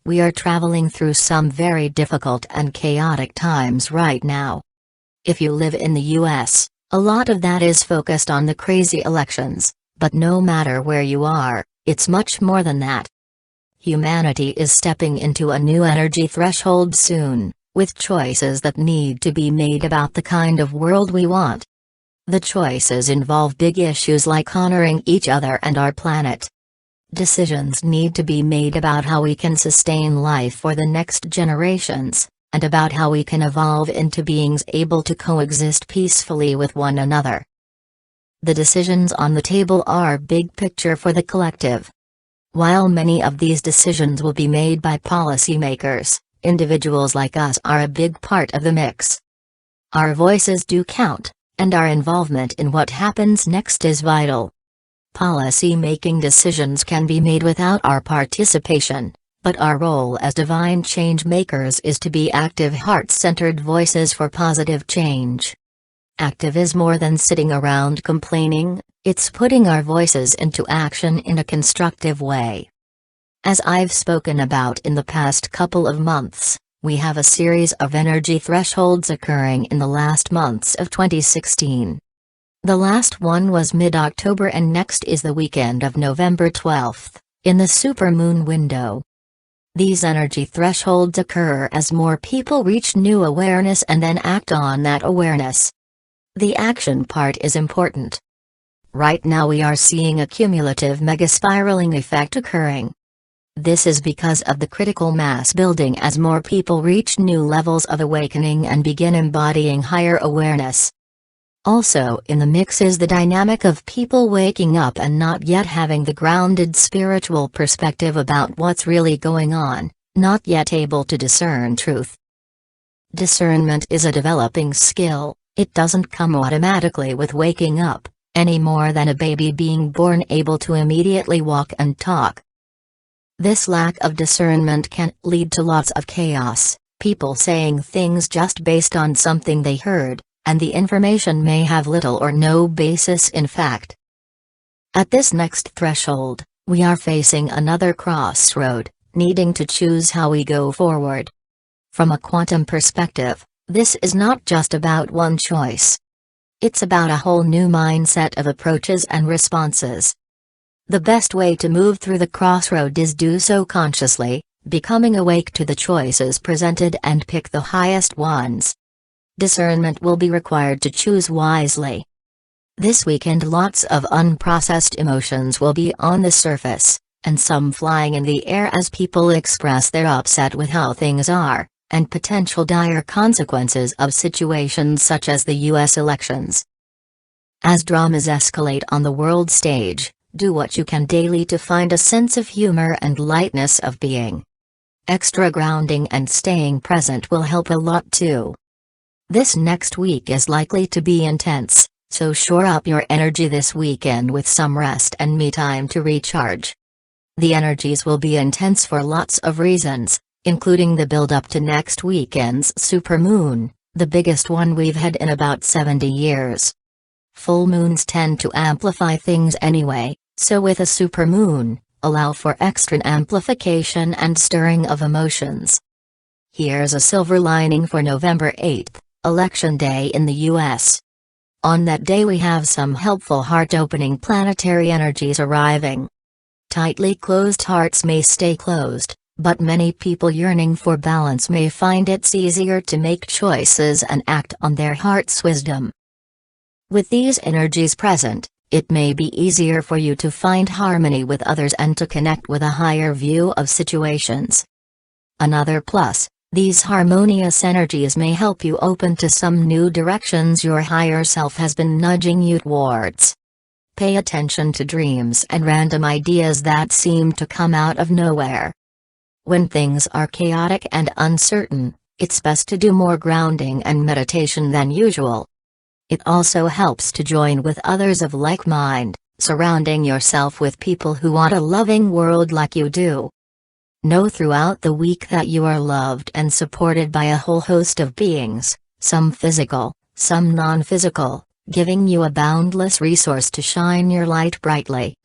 We are traveling through some very difficult and chaotic times right now. If you live in the US, a lot of that is focused on the crazy elections, but no matter where you are, it's much more than that. Humanity is stepping into a new energy threshold soon, with choices that need to be made about the kind of world we want. The choices involve big issues like honoring each other and our planet. Decisions need to be made about how we can sustain life for the next generations, and about how we can evolve into beings able to coexist peacefully with one another. The decisions on the table are big picture for the collective. While many of these decisions will be made by policymakers, individuals like us are a big part of the mix. Our voices do count, and our involvement in what happens next is vital. Policy-making decisions can be made without our participation, but our role as divine change makers is to be active heart-centered voices for positive change. Active is more than sitting around complaining, it's putting our voices into action in a constructive way. As I've spoken about in the past couple of months, we have a series of energy thresholds occurring in the last months of 2016. The last one was mid-October and next is the weekend of November 12th, in the supermoon window. These energy thresholds occur as more people reach new awareness and then act on that awareness. The action part is important. Right now we are seeing a cumulative mega-spiraling effect occurring. This is because of the critical mass building as more people reach new levels of awakening and begin embodying higher awareness. Also in the mix is the dynamic of people waking up and not yet having the grounded spiritual perspective about what's really going on, not yet able to discern truth. Discernment is a developing skill, it doesn't come automatically with waking up, any more than a baby being born able to immediately walk and talk. This lack of discernment can lead to lots of chaos, people saying things just based on something they heard, and the information may have little or no basis in fact. At this next threshold, we are facing another crossroad, needing to choose how we go forward. From a quantum perspective, this is not just about one choice. It's about a whole new mindset of approaches and responses. The best way to move through the crossroad is do so consciously, becoming awake to the choices presented and pick the highest ones. Discernment will be required to choose wisely. This weekend lots of unprocessed emotions will be on the surface, and some flying in the air as people express their upset with how things are, and potential dire consequences of situations such as the US elections. As dramas escalate on the world stage, do what you can daily to find a sense of humor and lightness of being. Extra grounding and staying present will help a lot too. This next week is likely to be intense, so shore up your energy this weekend with some rest and me time to recharge. The energies will be intense for lots of reasons, including the build-up to next weekend's supermoon, the biggest one we've had in about 70 years. Full moons tend to amplify things anyway, so with a supermoon, allow for extra amplification and stirring of emotions. Here's a silver lining for November 8th. Election Day in the US. On that day we have some helpful heart-opening planetary energies arriving. Tightly closed hearts may stay closed, but many people yearning for balance may find it's easier to make choices and act on their heart's wisdom. With these energies present, it may be easier for you to find harmony with others and to connect with a higher view of situations. Another plus, these harmonious energies may help you open to some new directions your higher self has been nudging you towards. Pay attention to dreams and random ideas that seem to come out of nowhere. When things are chaotic and uncertain, it's best to do more grounding and meditation than usual. It also helps to join with others of like mind, surrounding yourself with people who want a loving world like you do. Know throughout the week that you are loved and supported by a whole host of beings, some physical, some non-physical, giving you a boundless resource to shine your light brightly.